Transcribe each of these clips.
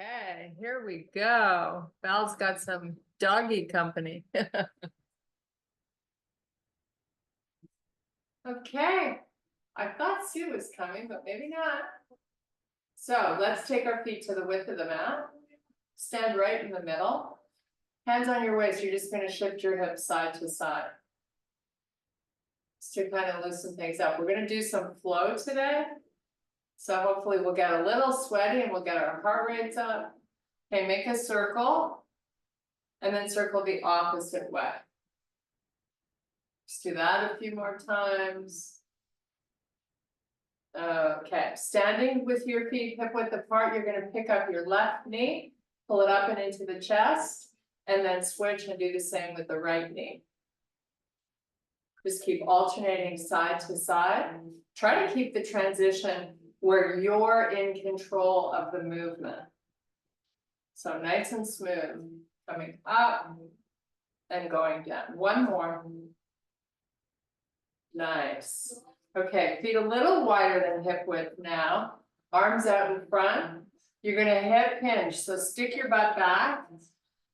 Okay, here we go. Val's got some doggy company. Okay, I thought Sue was coming, but maybe not. So let's take our feet to the width of the mat. Stand right in the middle. Hands on your waist, you're just gonna shift your hips side to side. Just to kind of loosen things up. We're gonna do some flow today. So hopefully we'll get a little sweaty and we'll get our heart rates up. Okay, make a circle. And then circle the opposite way. Just do that a few more times. Okay, standing with your feet hip width apart, you're gonna pick up your left knee, pull it up and into the chest, and then switch and do the same with the right knee. Just keep alternating side to side. Try to keep the transition where you're in control of the movement. So nice and smooth, coming up and going down. One more. Nice. Okay, feet a little wider than hip width now. Arms out in front. You're gonna hip hinge, so stick your butt back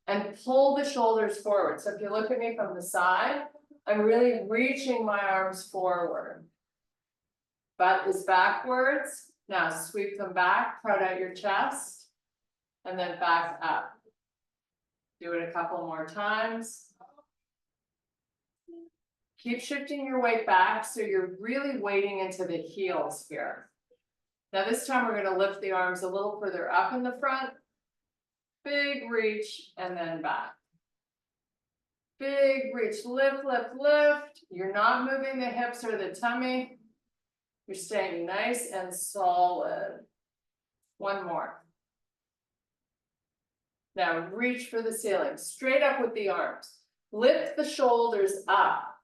and pull the shoulders forward. So if you look at me from the side, I'm really reaching my arms forward. Butt is backwards. Now sweep them back, crowd out your chest, and then back up. Do it a couple more times. Keep shifting your weight back so you're really weighting into the heels here. Now this time we're going to lift the arms a little further up in the front. Big reach and then back. Big reach, lift, lift, lift. You're not moving the hips or the tummy. You're staying nice and solid. One more. Now reach for the ceiling, straight up with the arms. Lift the shoulders up.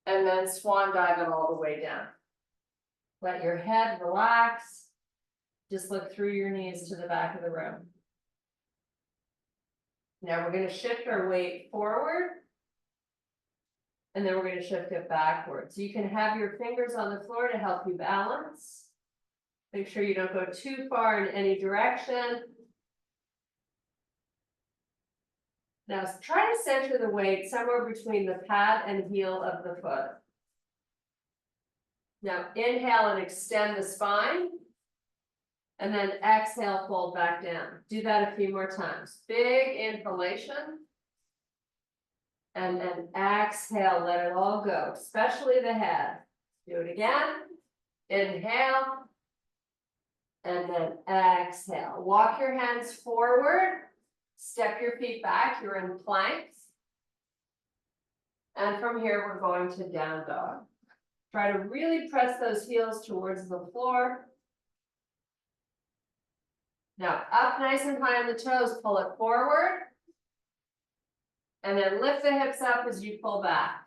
And then swan dive it all the way down. Let your head relax. Just look through your knees to the back of the room. Now we're going to shift our weight forward. And then we're going to shift it backwards. You can have your fingers on the floor to help you balance. Make sure you don't go too far in any direction. Now try to center the weight somewhere between the pad and heel of the foot. Now inhale and extend the spine. And then exhale, fold back down. Do that a few more times. Big inhalation. And then exhale, let it all go, especially the head. Do it again. Inhale. And then exhale. Walk your hands forward. Step your feet back, you're in planks. And from here, we're going to down dog. Try to really press those heels towards the floor. Now, up nice and high on the toes, pull it forward. And then lift the hips up as you pull back.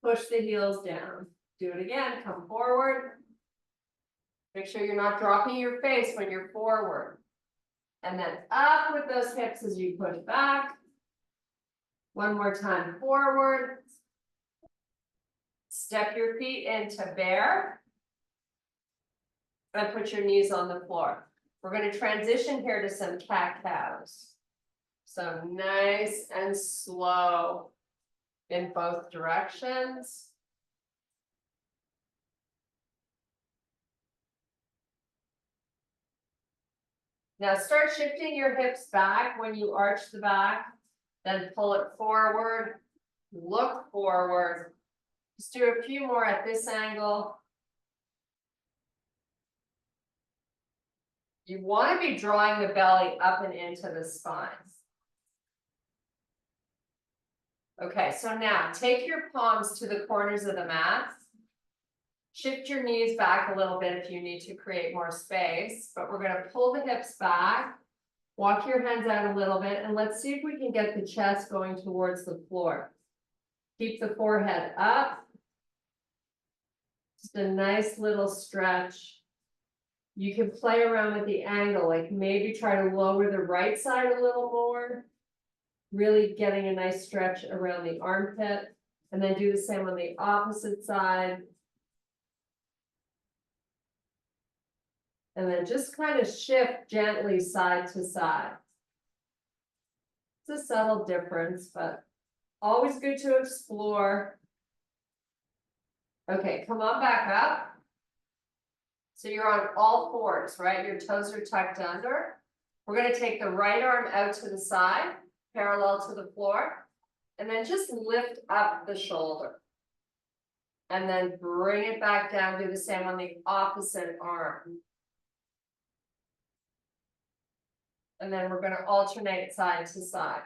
Push the heels down. Do it again, come forward. Make sure you're not dropping your face when you're forward. And then up with those hips as you push back. One more time forward. Step your feet into bear. And put your knees on the floor. We're going to transition here to some cat-cows. So nice and slow in both directions. Now start shifting your hips back when you arch the back, then pull it forward, look forward. Just do a few more at this angle. You want to be drawing the belly up and into the spine. Okay, so now take your palms to the corners of the mat. Shift your knees back a little bit if you need to create more space, but we're going to pull the hips back, walk your hands out a little bit, and let's see if we can get the chest going towards the floor. Keep the forehead up. Just a nice little stretch. You can play around with the angle, like maybe try to lower the right side a little more, really getting a nice stretch around the armpit, and then do the same on the opposite side. And then just kind of shift gently side to side. It's a subtle difference, but always good to explore. Okay, come on back up. So you're on all fours, right? Your toes are tucked under. We're gonna take the right arm out to the side, parallel to the floor, and then just lift up the shoulder. And then bring it back down, do the same on the opposite arm. And then we're gonna alternate side to side.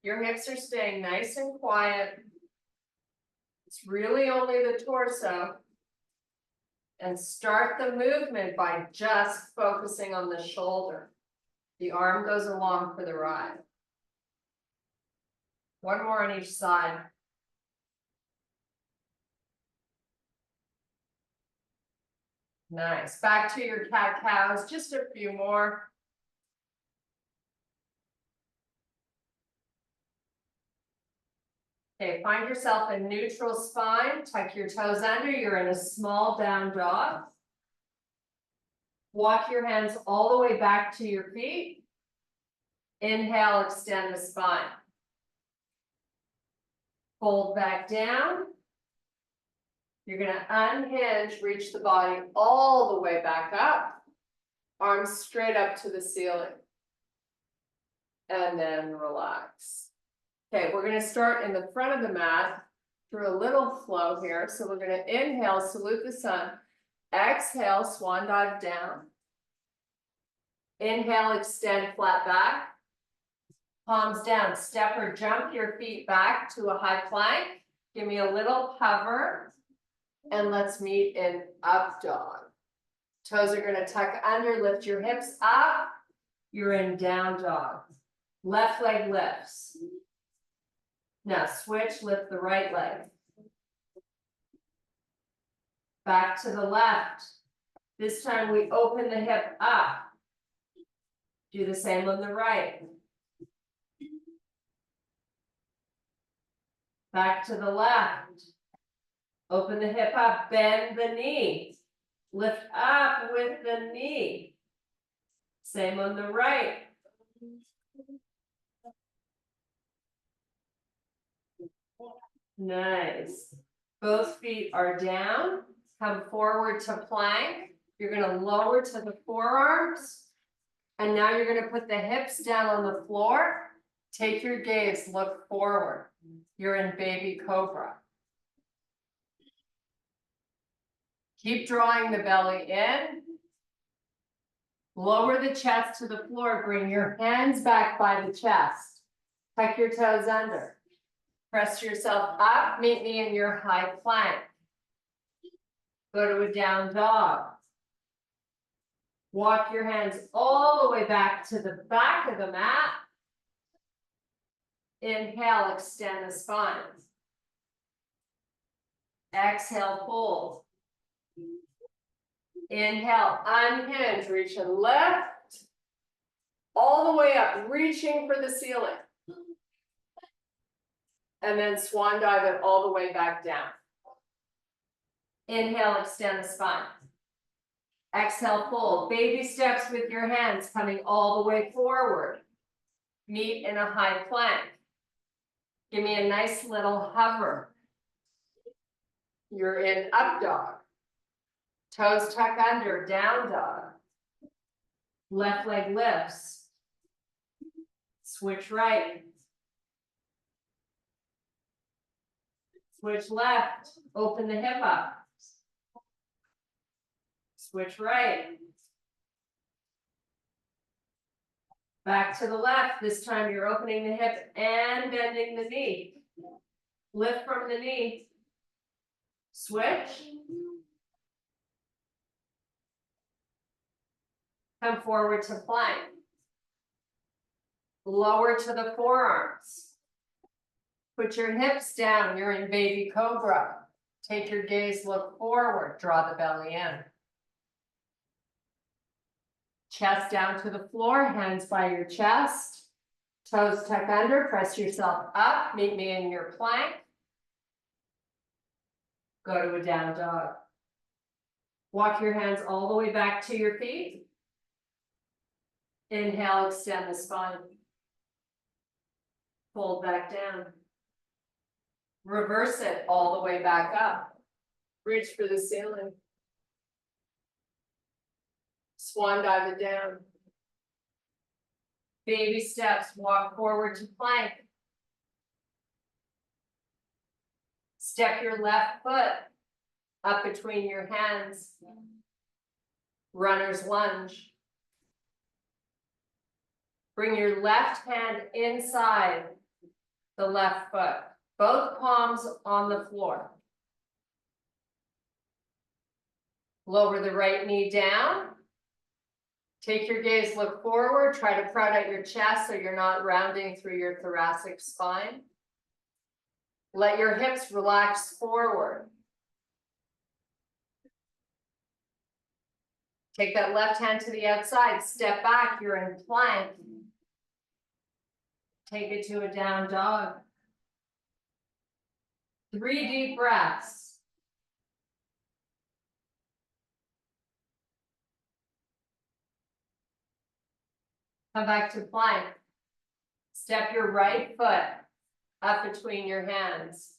Your hips are staying nice and quiet. It's really only the torso. And start the movement by just focusing on the shoulder. The arm goes along for the ride. One more on each side. Nice. Back to your cat-cows, just a few more. Okay, find yourself a neutral spine, tuck your toes under, you're in a small down dog. Walk your hands all the way back to your feet. Inhale, extend the spine. Fold back down. You're gonna unhinge, reach the body all the way back up. Arms straight up to the ceiling. And then relax. Okay, we're gonna start in the front of the mat through a little flow here. So we're gonna inhale, salute the sun. Exhale, swan dive down. Inhale, extend flat back. Palms down, step or jump your feet back to a high plank. Give me a little hover. And let's meet in up dog. Toes are gonna tuck under, lift your hips up. You're in down dog. Left leg lifts. Now switch, lift the right leg. Back to the left. This time we open the hip up. Do the same on the right. Back to the left. Open the hip up, bend the knee. Lift up with the knee. Same on the right. Nice. Both feet are down. Come forward to plank. You're going to lower to the forearms. And now you're going to put the hips down on the floor. Take your gaze, look forward. You're in baby cobra. Keep drawing the belly in. Lower the chest to the floor. Bring your hands back by the chest. Tuck your toes under. Press yourself up. Meet me in your high plank. Go to a down dog. Walk your hands all the way back to the back of the mat. Inhale, extend the spine. Exhale, fold. Inhale, unhinge, reach and lift. All the way up, reaching for the ceiling. And then swan dive it all the way back down. Inhale, extend the spine. Exhale, fold. Baby steps with your hands coming all the way forward. Meet in a high plank. Give me a nice little hover. You're in up dog. Toes tuck under, down dog. Left leg lifts. Switch right. Switch left. Open the hip up. Switch right. Back to the left. This time you're opening the hip and bending the knee. Lift from the knee. Switch. Come forward to plank. Lower to the forearms. Put your hips down. You're in baby cobra. Take your gaze, look forward. Draw the belly in. Chest down to the floor, hands by your chest. Toes tuck under, press yourself up. Meet me in your plank. Go to a down dog. Walk your hands all the way back to your feet. Inhale, extend the spine. Fold back down. Reverse it all the way back up. Reach for the ceiling. Swan dive it down. Baby steps, walk forward to plank. Step your left foot up between your hands. Runner's lunge. Bring your left hand inside the left foot, both palms on the floor. Lower the right knee down. Take your gaze, look forward, try to proud out your chest so you're not rounding through your thoracic spine. Let your hips relax forward. Take that left hand to the outside, step back, you're in plank. Take it to a down dog. 3 deep breaths. Come back to plank. Step your right foot up between your hands.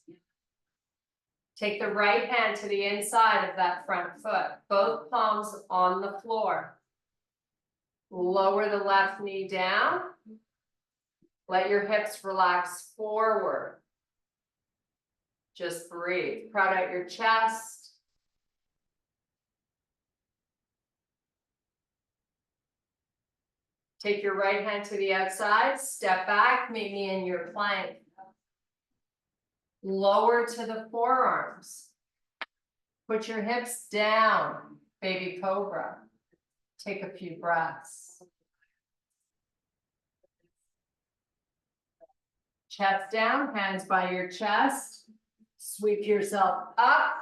Take the right hand to the inside of that front foot, both palms on the floor. Lower the left knee down. Let your hips relax forward. Just breathe. Proud out your chest. Take your right hand to the outside, step back, meet me in your plank. Lower to the forearms. Put your hips down, baby cobra. Take a few breaths. Chest down, hands by your chest. Sweep yourself up.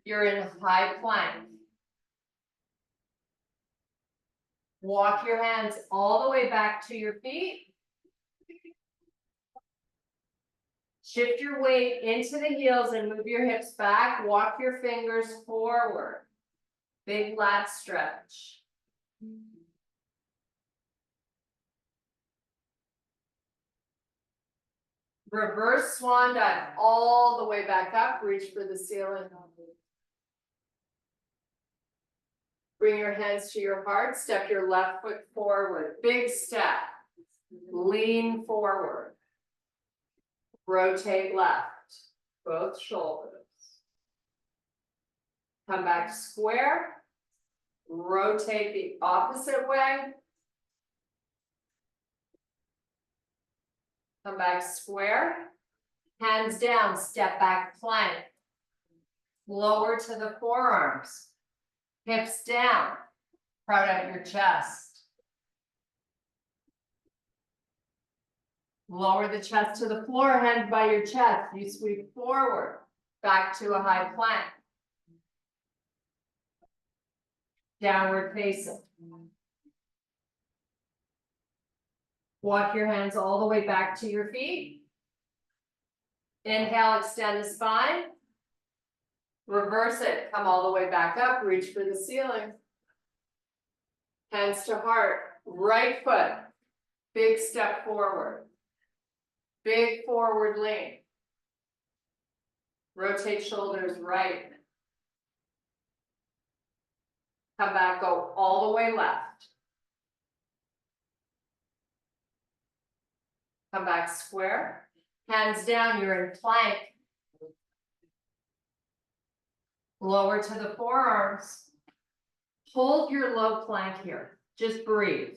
You're in high plank. Walk your hands all the way back to your feet. Shift your weight into the heels and move your hips back. Walk your fingers forward. Big lat stretch. Reverse swan dive all the way back up. Reach for the ceiling. Bring your hands to your heart. Step your left foot forward. Big step. Lean forward. Rotate left. Both shoulders. Come back square. Rotate the opposite way. Come back square. Hands down, step back plank. Lower to the forearms. Hips down. Proud out your chest. Lower the chest to the floor, hands by your chest. You sweep forward, back to a high plank. Downward facing. Walk your hands all the way back to your feet. Inhale, extend the spine. Reverse it, come all the way back up, reach for the ceiling. Hands to heart, right foot, big step forward. Big forward lean. Rotate shoulders right. Come back, go all the way left. Come back square. Hands down, you're in plank. Lower to the forearms. Hold your low plank here. Just breathe.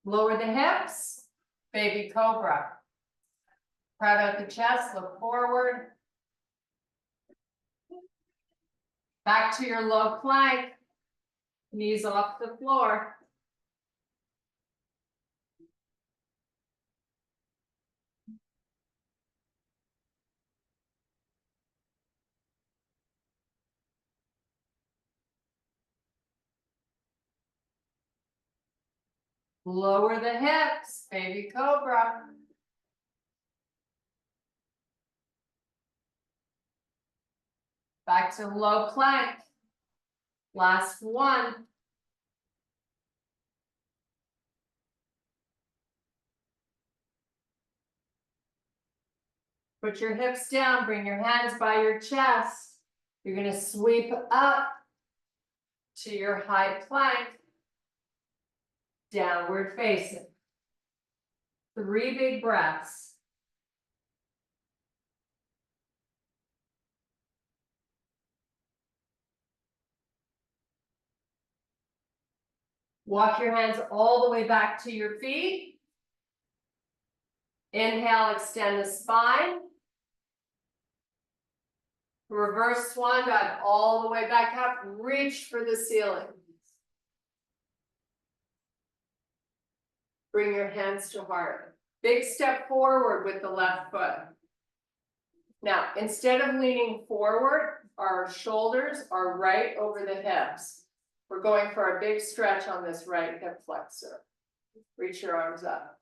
Lower the hips, baby cobra. Proud out the chest, look forward. Back to your low plank, knees off the floor. Lower the hips, baby cobra. Back to low plank. Last one. Put your hips down, bring your hands by your chest. You're gonna sweep up to your high plank. Downward facing. 3 big breaths. Walk your hands all the way back to your feet. Inhale, extend the spine. Reverse swan dive all the way back up, reach for the ceiling. Bring your hands to heart. Big step forward with the left foot. Now, instead of leaning forward, our shoulders are right over the hips. We're going for a big stretch on this right hip flexor. Reach your arms up.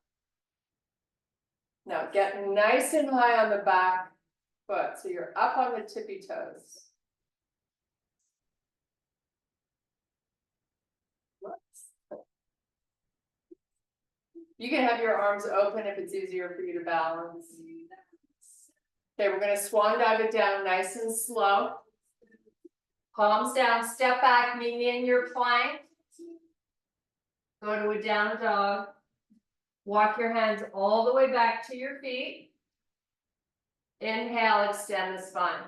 Now, get nice and high on the back foot, so you're up on the tippy toes. You can have your arms open if it's easier for you to balance. Okay, we're gonna swan dive it down nice and slow. Palms down, step back, knee in your plank. Go to a down dog. Walk your hands all the way back to your feet. Inhale, extend the spine.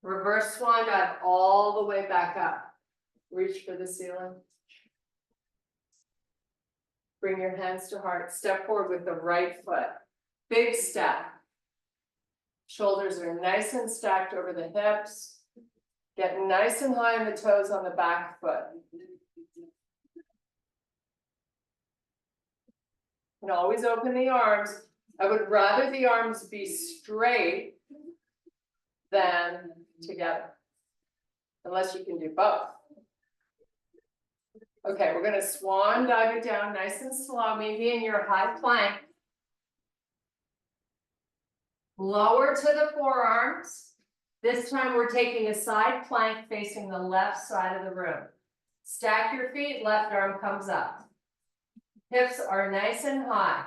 Reverse swan dive all the way back up. Reach for the ceiling. Bring your hands to heart. Step forward with the right foot. Big step. Shoulders are nice and stacked over the hips. Get nice and high on the toes on the back foot. And always open the arms. I would rather the arms be straight than together, unless you can do both. Okay, we're gonna swan dive it down nice and slow, maybe in your high plank. Lower to the forearms. This time we're taking a side plank facing the left side of the room. Stack your feet, left arm comes up. Hips are nice and high.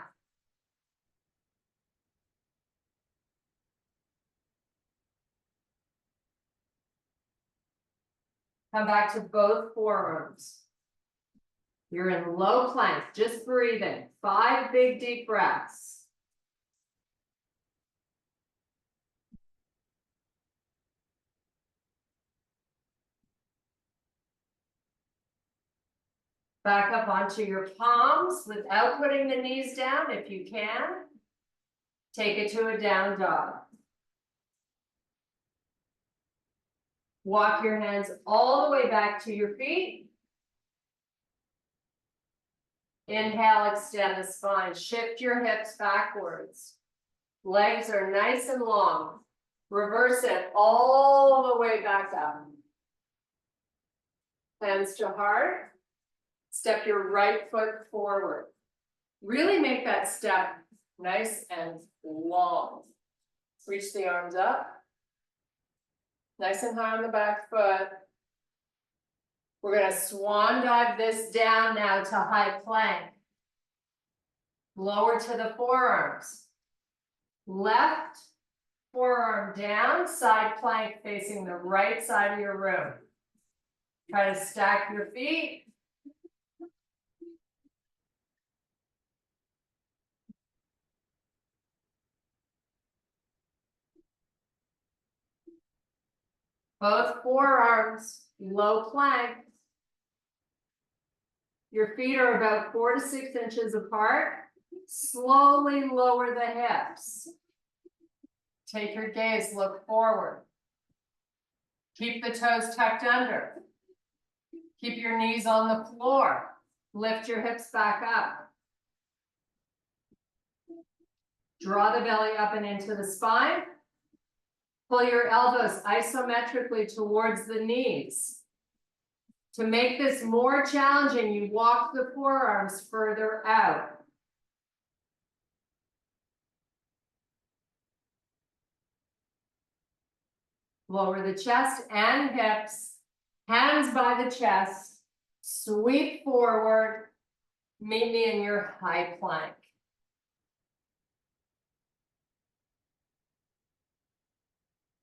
Come back to both forearms. You're in low plank, just breathing. 5 big deep breaths. Back up onto your palms without putting the knees down if you can. Take it to a down dog. Walk your hands all the way back to your feet. Inhale, extend the spine. Shift your hips backwards. Legs are nice and long. Reverse it all the way back up. Hands to heart. Step your right foot forward. Really make that step nice and long. Reach the arms up. Nice and high on the back foot. We're gonna swan dive this down now to high plank. Lower to the forearms. Left forearm down, side plank facing the right side of your room. Try to stack your feet. Both forearms, low plank. Your feet are about 4 to 6 inches apart. Slowly lower the hips. Take your gaze, look forward. Keep the toes tucked under. Keep your knees on the floor. Lift your hips back up. Draw the belly up and into the spine. Pull your elbows isometrically towards the knees. To make this more challenging, you walk the forearms further out. Lower the chest and hips, hands by the chest, sweep forward, meet me in your high plank.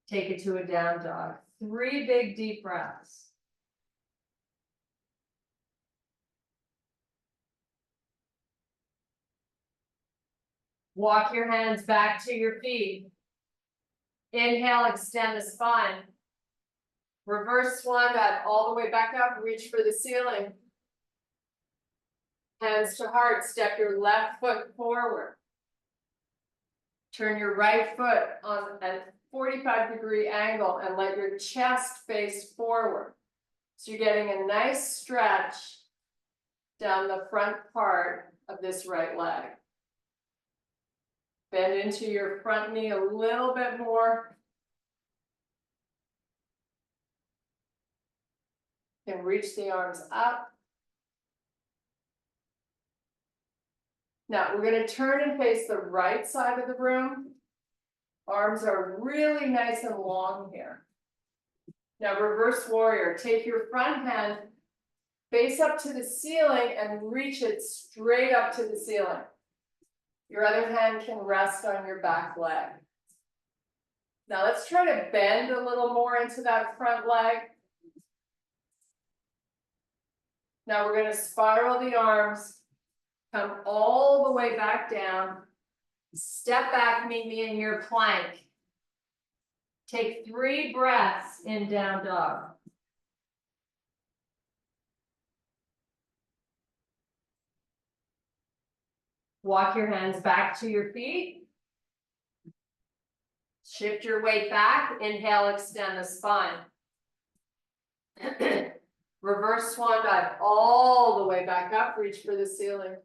Take it to a down dog. 3 big deep breaths. Walk your hands back to your feet. Inhale, extend the spine. Reverse swan dive all the way back up, reach for the ceiling. Hands to heart, step your left foot forward. Turn your right foot on a 45-degree angle and let your chest face forward. So you're getting a nice stretch down the front part of this right leg. Bend into your front knee a little bit more. And reach the arms up. Now we're going to turn and face the right side of the room. Arms are really nice and long here. Now reverse warrior, take your front hand, face up to the ceiling and reach it straight up to the ceiling. Your other hand can rest on your back leg. Now let's try to bend a little more into that front leg. Now we're going to spiral the arms, come all the way back down, step back, meet me in your plank. Take 3 breaths in down dog. Walk your hands back to your feet. Shift your weight back. Inhale, extend the spine. Reverse swan dive all the way back up. Reach for the ceiling.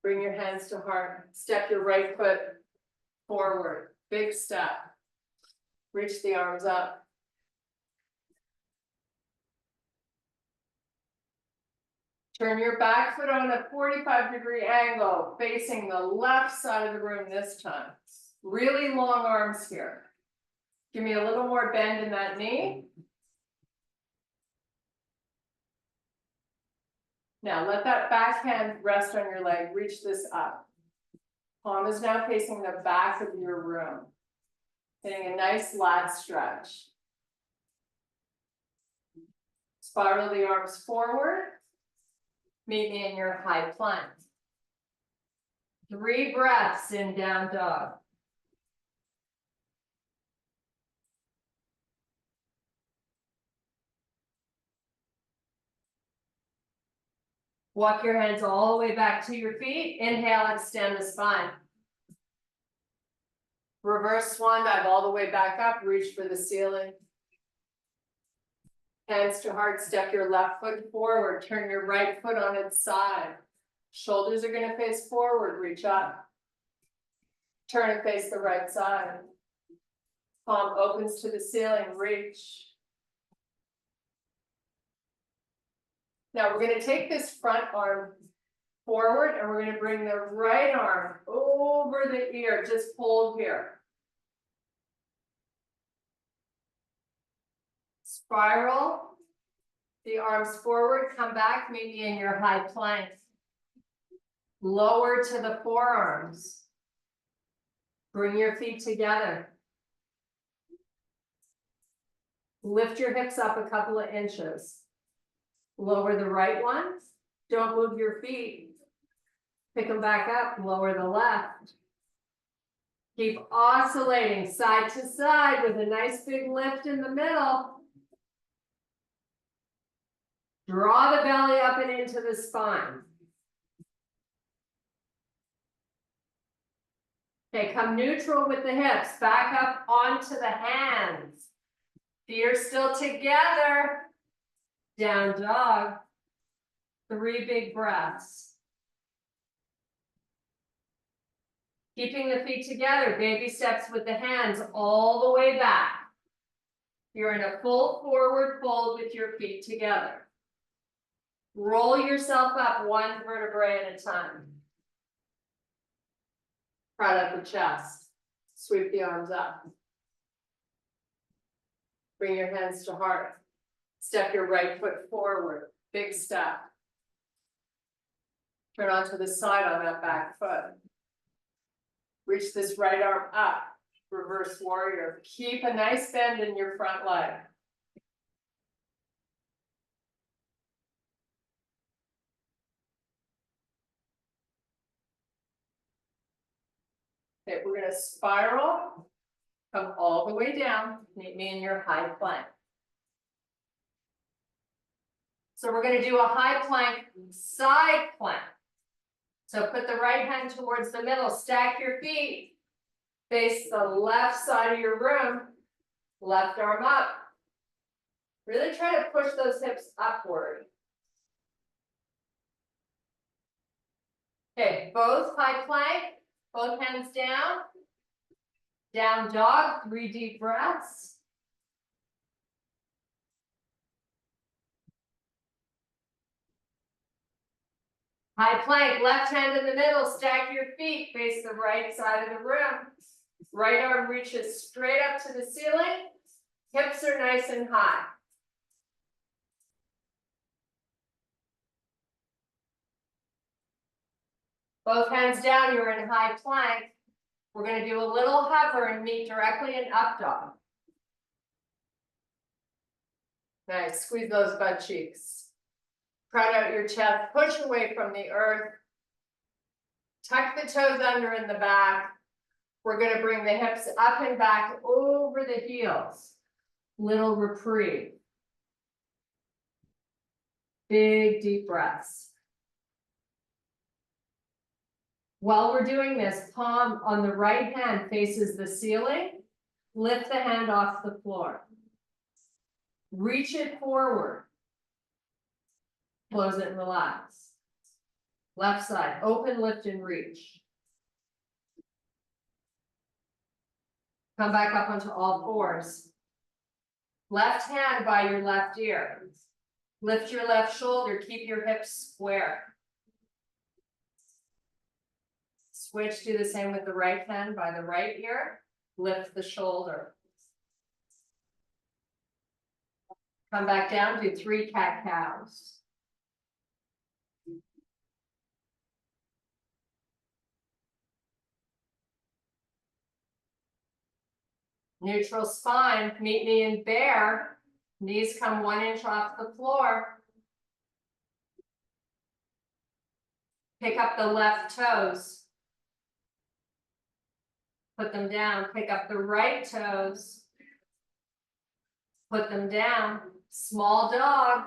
Bring your hands to heart. Step your right foot forward. Big step. Reach the arms up. Turn your back foot on a 45-degree angle, facing the left side of the room this time. Really long arms here. Give me a little more bend in that knee. Now let that back hand rest on your leg. Reach this up. Palm is now facing the back of your room. Getting a nice lat stretch. Spiral the arms forward. Meet me in your high plank. 3 breaths in down dog. Walk your hands all the way back to your feet. Inhale, extend the spine. Reverse swan dive all the way back up. Reach for the ceiling. Hands to heart, step your left foot forward. Turn your right foot on its side. Shoulders are going to face forward. Reach up. Turn and face the right side. Palm opens to the ceiling. Reach. Now we're going to take this front arm forward and we're going to bring the right arm over the ear. Just hold here. Spiral the arms forward, come back, meet me in your high plank. Lower to the forearms. Bring your feet together. Lift your hips up a couple of inches. Lower the right one. Don't move your feet. Pick them back up, lower the left. Keep oscillating side to side with a nice big lift in the middle. Draw the belly up and into the spine. Okay, come neutral with the hips, back up onto the hands. Feet are still together. Down dog. 3 big breaths. Keeping the feet together, baby steps with the hands all the way back. You're in a full forward fold with your feet together. Roll yourself up one vertebrae at a time. Proud of the chest. Sweep the arms up. Bring your hands to heart. Step your right foot forward. Big step. Turn onto the side on that back foot. Reach this right arm up. Reverse warrior. Keep a nice bend in your front leg. Okay, we're gonna spiral. Come all the way down. Meet me in your high plank. So we're gonna do a high plank, side plank. So put the right hand towards the middle, stack your feet. Face the left side of your room, left arm up. Really try to push those hips upward. Okay, both high plank, both hands down. Down dog, 3 deep breaths. High plank, left hand in the middle, stack your feet, face the right side of the room. Right arm reaches straight up to the ceiling. Hips are nice and high. Both hands down, you're in high plank. We're going to do a little hover and meet directly in up dog. Nice, squeeze those butt cheeks. Crowd out your chest, push away from the earth. Tuck the toes under in the back. We're going to bring the hips up and back over the heels. Little reprieve. Big deep breaths. While we're doing this, palm on the right hand faces the ceiling. Lift the hand off the floor. Reach it forward. Close it and relax. Left side, open, lift, and reach. Come back up onto all fours. Left hand by your left ear. Lift your left shoulder, keep your hips square. Switch, do the same with the right hand by the right ear. Lift the shoulder. Come back down, do 3 cat-cows. Neutral spine, meet me in bear. Knees come 1 inch off the floor. Pick up the left toes. Put them down, pick up the right toes. Put them down, small dog.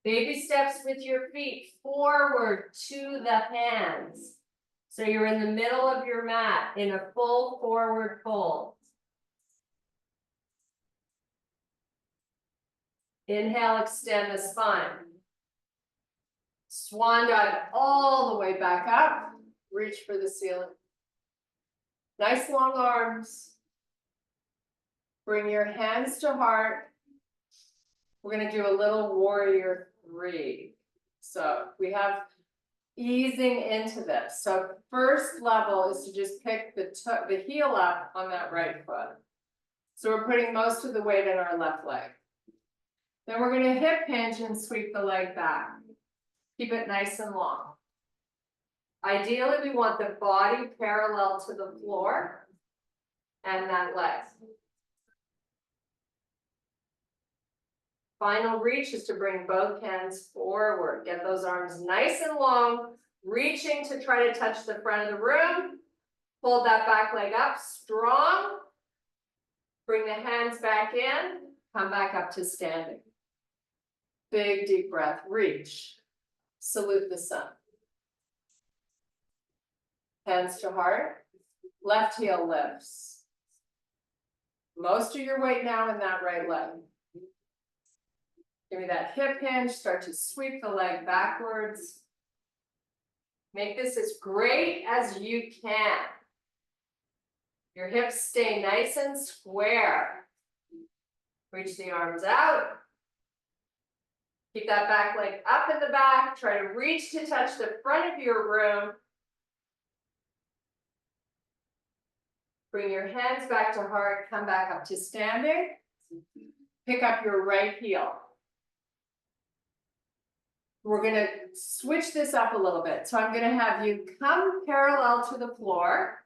Baby steps with your feet forward to the hands. So you're in the middle of your mat in a full forward fold. Inhale, extend the spine. Swan dive all the way back up. Reach for the ceiling. Nice long arms. Bring your hands to heart. We're going to do a little warrior 3. So we have easing into this. So first level is to just pick the heel up on that right foot. So we're putting most of the weight in our left leg. Then we're going to hip hinge and sweep the leg back. Keep it nice and long. Ideally, we want the body parallel to the floor and that leg. Final reach is to bring both hands forward. Get those arms nice and long, reaching to try to touch the front of the room. Hold that back leg up, strong. Bring the hands back in, come back up to standing. Big deep breath, reach. Salute the sun. Hands to heart, left heel lifts. Most of your weight now in that right leg. Give me that hip hinge, start to sweep the leg backwards. Make this as great as you can. Your hips stay nice and square. Reach the arms out. Keep that back leg up in the back. Try to reach to touch the front of your room. Bring your hands back to heart. Come back up to standing. Pick up your right heel. We're gonna switch this up a little bit. So I'm gonna have you come parallel to the floor.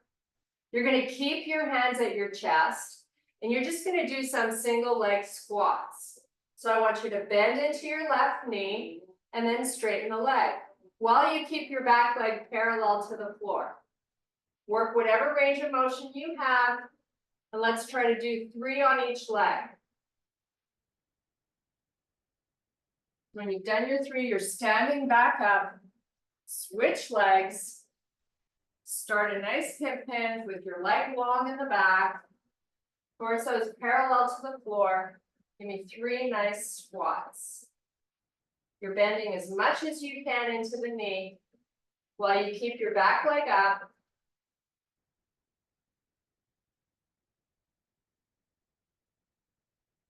You're gonna keep your hands at your chest, and you're just gonna do some single leg squats. So I want you to bend into your left knee and then straighten the leg while you keep your back leg parallel to the floor. Work whatever range of motion you have, and let's try to do 3 on each leg. When you've done your 3, you're standing back up, switch legs, start a nice hip hinge with your leg long in the back, torso is parallel to the floor. Give me 3 nice squats. You're bending as much as you can into the knee while you keep your back leg up.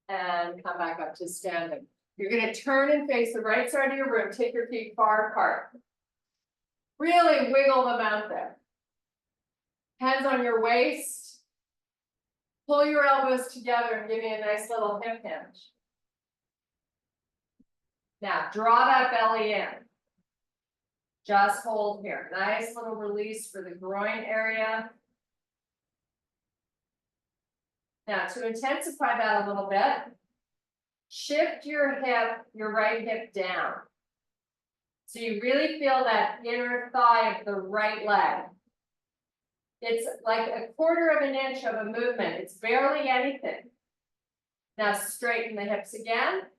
And come back up to standing. You're going to turn and face the right side of your room. Take your feet far apart. Really wiggle them out there. Hands on your waist. Pull your elbows together and give me a nice little hip hinge. Now, draw that belly in. Just hold here. Nice little release for the groin area. Now, to intensify that a little bit, shift your hip, your right hip down. So you really feel that inner thigh of the right leg. It's like 1/4 of an inch of a movement. It's barely anything. Now straighten the hips again,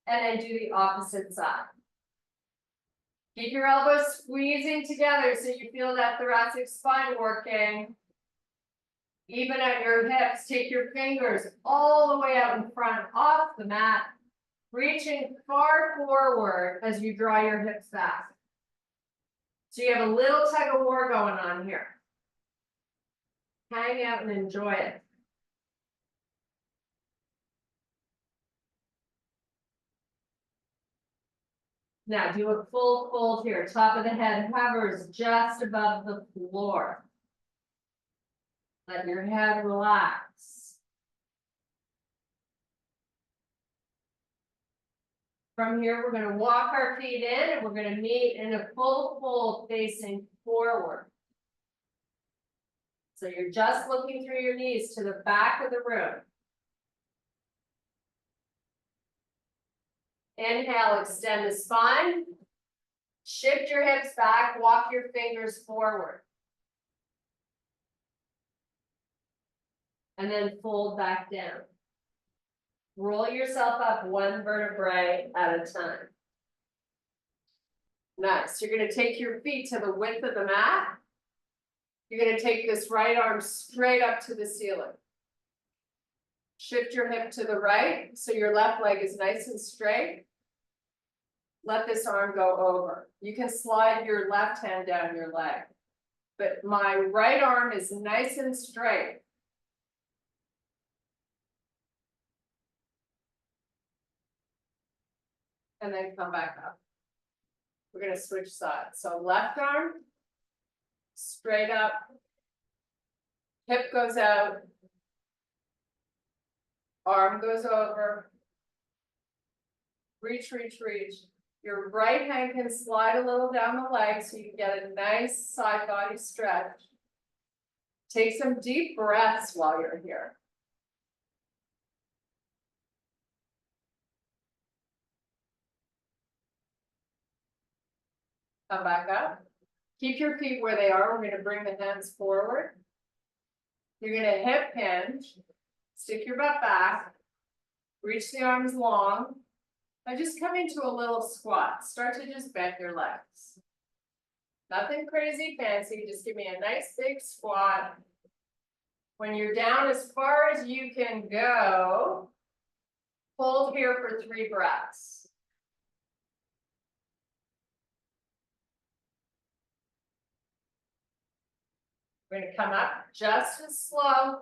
and then do the opposite side. Keep your elbows squeezing together so you feel that thoracic spine working. Even at your hips, take your fingers all the way out in front off the mat, reaching far forward as you draw your hips back. So you have a little tug of war going on here. Hang out and enjoy it. Now do a full fold here. Top of the head hovers just above the floor. Let your head relax. From here, we're going to walk our feet in and we're going to meet in a full fold facing forward. So you're just looking through your knees to the back of the room. Inhale, extend the spine. Shift your hips back, walk your fingers forward. And then fold back down. Roll yourself up 1 vertebrae at a time. Nice. You're going to take your feet to the width of the mat. You're going to take this right arm straight up to the ceiling. Shift your hip to the right so your left leg is nice and straight. Let this arm go over. You can slide your left hand down your leg, but my right arm is nice and straight. And then come back up. We're going to switch sides. So left arm, straight up, hip goes out, arm goes over, reach, reach, reach. Your right hand can slide a little down the leg so you can get a nice side body stretch. Take some deep breaths while you're here. Come back up. Keep your feet where they are. We're going to bring the hands forward. You're going to hip hinge. Stick your butt back. Reach the arms long. And just come into a little squat. Start to just bend your legs. Nothing crazy fancy. Just give me a nice big squat. When you're down as far as you can go, hold here for 3 breaths. We're gonna come up just as slow.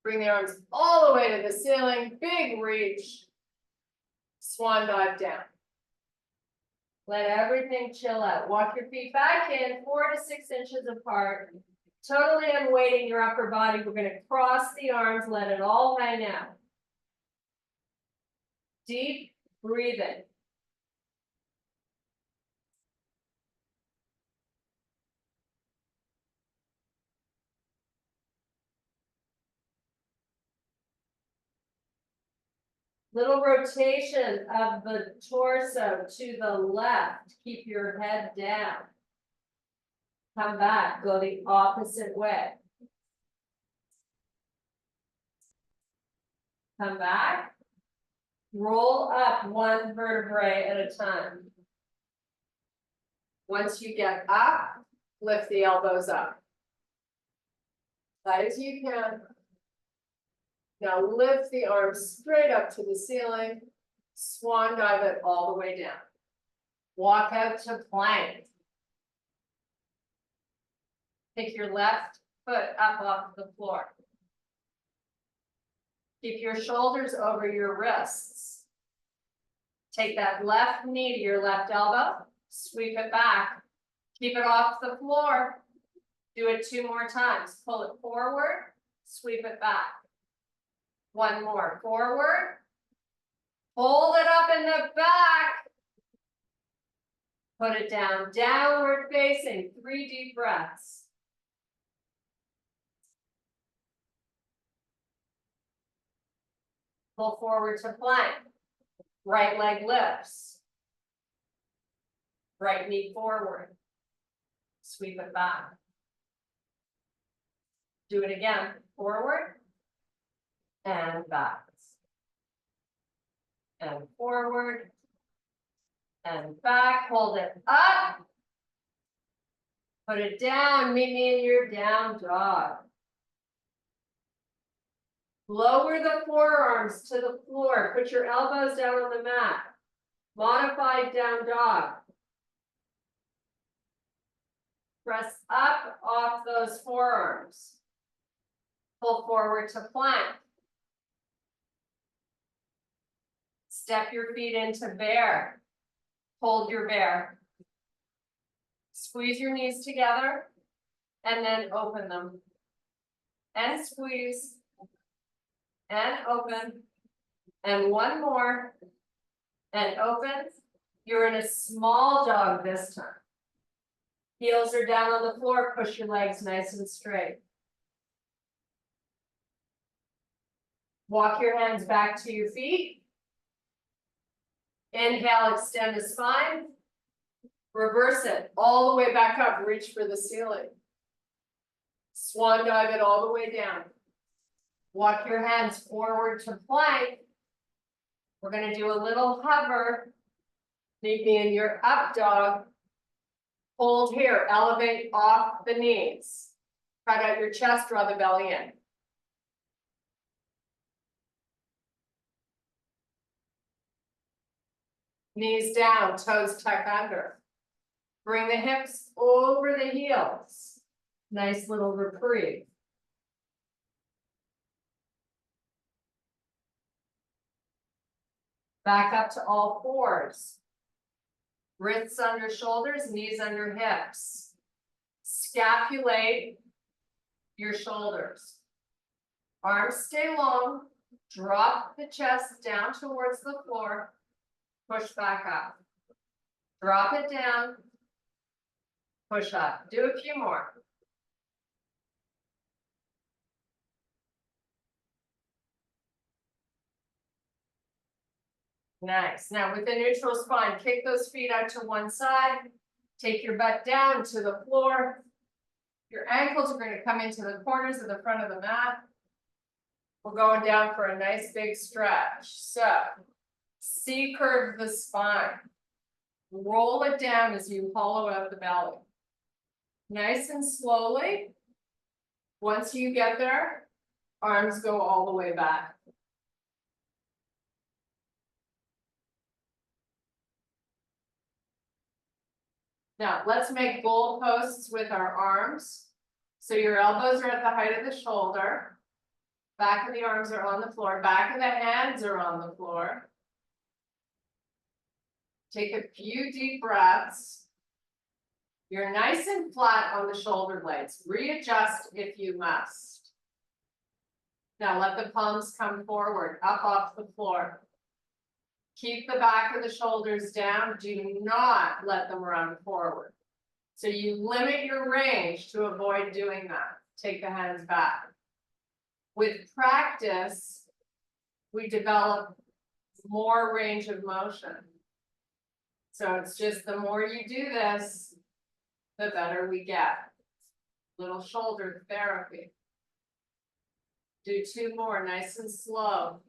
Bring the arms all the way to the ceiling, big reach. Swan dive down. Let everything chill out. Walk your feet back in 4 to 6 inches apart. Totally unweighting your upper body. We're gonna cross the arms, let it all hang out. Deep breathing. Little rotation of the torso to the left. Keep your head down. Come back, go the opposite way. Come back. Roll up one vertebrae at a time. Once you get up, lift the elbows up. Light as you can. Now lift the arms straight up to the ceiling. Swan dive it all the way down. Walk out to plank. Take your left foot up off the floor. Keep your shoulders over your wrists. Take that left knee to your left elbow, sweep it back. Keep it off the floor. Do it 2 more times. Pull it forward, sweep it back. 1 more, forward. Hold it up in the back. Put it down, downward facing, 3 deep breaths. Pull forward to plank. Right leg lifts. Right knee forward. Sweep it back. Do it again, forward. And back. And forward. And back, hold it up. Put it down, meet me in your down dog. Lower the forearms to the floor, put your elbows down on the mat. Modified down dog. Press up off those forearms. Pull forward to plank. Step your feet into bear. Hold your bear. Squeeze your knees together and then open them. And squeeze. And open. And 1 more. And open. You're in a small dog this time. Heels are down on the floor. Push your legs nice and straight. Walk your hands back to your feet. Inhale, extend the spine. Reverse it all the way back up. Reach for the ceiling. Swan dive it all the way down. Walk your hands forward to plank. We're going to do a little hover. Meet me in your up dog. Hold here, elevate off the knees. Cut out your chest, draw the belly in. Knees down, toes tuck under. Bring the hips over the heels. Nice little reprieve. Back up to all fours. Wrists under shoulders, knees under hips. Scapulate your shoulders. Arms stay long. Drop the chest down towards the floor. Push back up. Drop it down. Push up. Do a few more. Nice. Now with the neutral spine, kick those feet out to one side. Take your butt down to the floor. Your ankles are going to come into the corners of the front of the mat. We're going down for a nice big stretch. So C curve the spine. Roll it down as you hollow out the belly. Nice and slowly. Once you get there, arms go all the way back. Now, let's make goalposts with our arms. So your elbows are at the height of the shoulder. Back of the arms are on the floor, back of the hands are on the floor. Take a few deep breaths. You're nice and flat on the shoulder blades. Readjust if you must. Now let the palms come forward, up off the floor. Keep the back of the shoulders down. Do not let them run forward. So you limit your range to avoid doing that. Take the hands back. With practice, we develop more range of motion. So it's just the more you do this, the better we get. Little shoulder therapy. Do two more, nice and slow.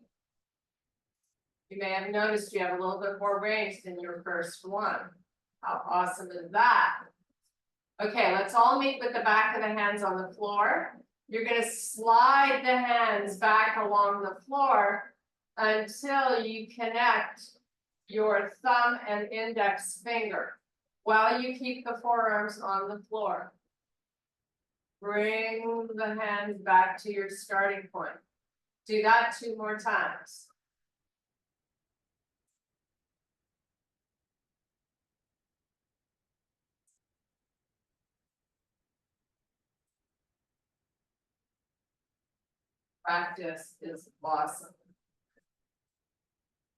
You may have noticed you have a little bit more range than your first one. How awesome is that? Okay, let's all meet with the back of the hands on the floor. You're gonna slide the hands back along the floor until you connect your thumb and index finger while you keep the forearms on the floor. Bring the hands back to your starting point. Do that 2 more times. Practice is awesome.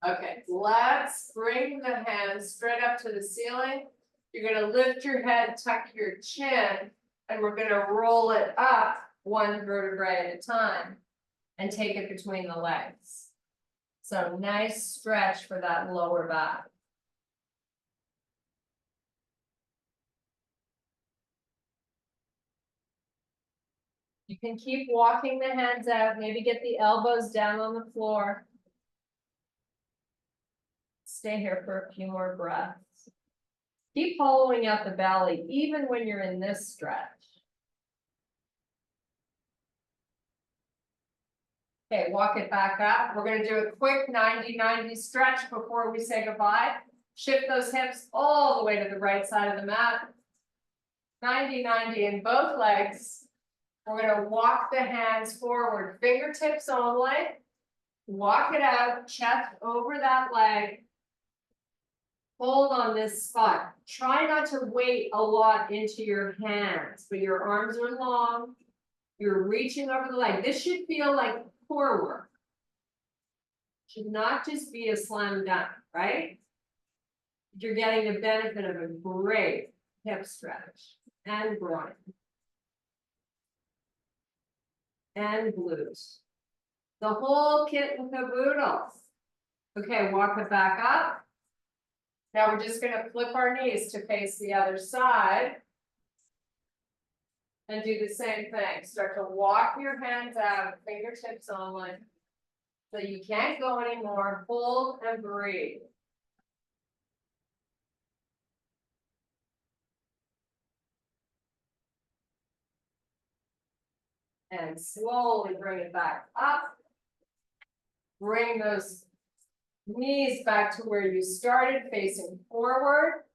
Okay, let's bring the hands straight up to the ceiling. You're gonna lift your head, tuck your chin, and we're gonna roll it up 1 vertebrae at a time and take it between the legs. So nice stretch for that lower back. You can keep walking the hands out, maybe get the elbows down on the floor. Stay here for a few more breaths. Keep hollowing out the belly, even when you're in this stretch. Okay, walk it back up. We're gonna do a quick 90-90 stretch before we say goodbye. Shift those hips all the way to the right side of the mat. 90-90 in both legs. We're gonna walk the hands forward, fingertips only. Walk it out, chest over that leg. Hold on this spot. Try not to weight a lot into your hands, but your arms are long. You're reaching over the leg. This should feel like core work. Should not just be a slam dunk, right? You're getting the benefit of a great hip stretch and groin. And glutes. The whole kit and caboodle. Okay, walk it back up. Now we're just gonna flip our knees to face the other side. And do the same thing. Start to walk your hands out, fingertips only. So you can't go anymore. Hold and breathe. And slowly bring it back up. Bring those knees back to where you started, facing forward.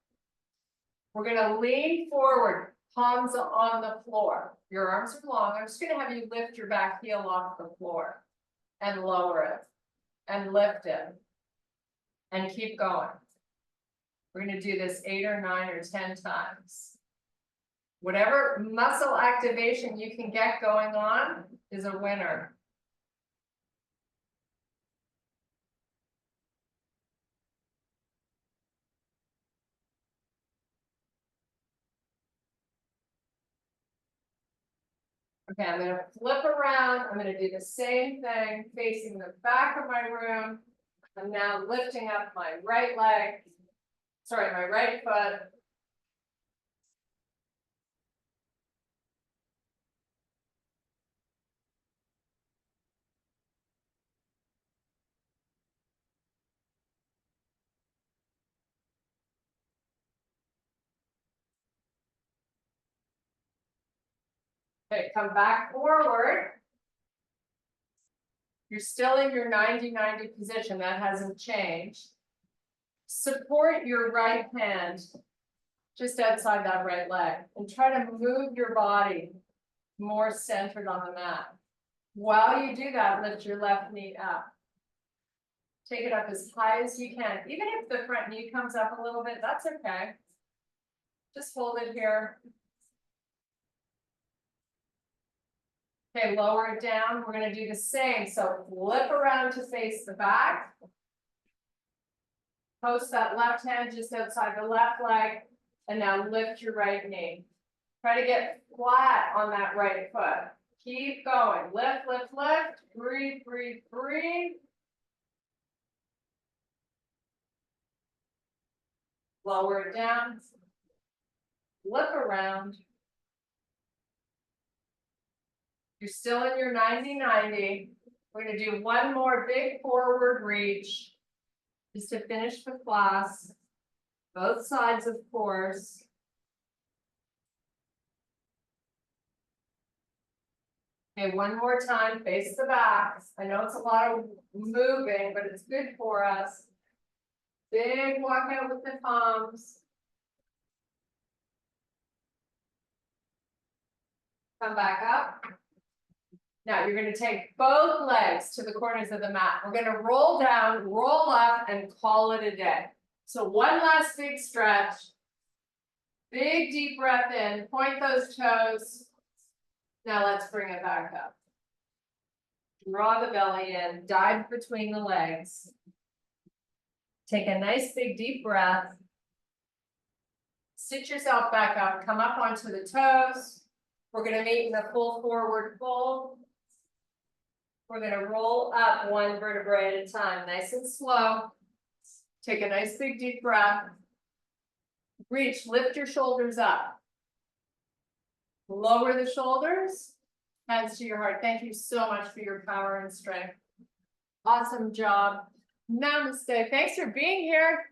We're gonna lean forward, palms on the floor. Your arms are long. I'm just gonna have you lift your back heel off the floor and lower it and lift it and keep going. We're gonna do this 8 or 9 or 10 times. Whatever muscle activation you can get going on is a winner. Okay, I'm gonna flip around. I'm gonna do the same thing, facing the back of my room. I'm now lifting up my right leg, sorry, my right foot. Okay, come back forward. You're still in your 90-90 position, that hasn't changed. Support your right hand just outside that right leg, and try to move your body more centered on the mat. While you do that, lift your left knee up. Take it up as high as you can. Even if the front knee comes up a little bit, that's okay. Just hold it here. Okay, lower it down. We're gonna do the same. So flip around to face the back. Post that left hand just outside the left leg, and now lift your right knee. Try to get flat on that right foot. Keep going. Lift, lift, lift. Breathe, breathe, breathe. Lower it down. Flip around. You're still in your 90-90. We're gonna do one more big forward reach, just to finish the class. Both sides, of course. Okay, one more time, face the back. I know it's a lot of moving, but it's good for us. Big walk out with the palms. Come back up. Now you're gonna take both legs to the corners of the mat. We're gonna roll down, roll up, and call it a day. So one last big stretch. Big deep breath in, point those toes. Now let's bring it back up. Draw the belly in, dive between the legs. Take a nice big deep breath. Sit yourself back up, come up onto the toes. We're gonna meet in a full forward fold. We're gonna roll up one vertebrae at a time, nice and slow. Take a nice big deep breath. Reach, lift your shoulders up. Lower the shoulders, hands to your heart. Thank you so much for your power and strength. Awesome job. Namaste. Thanks for being here.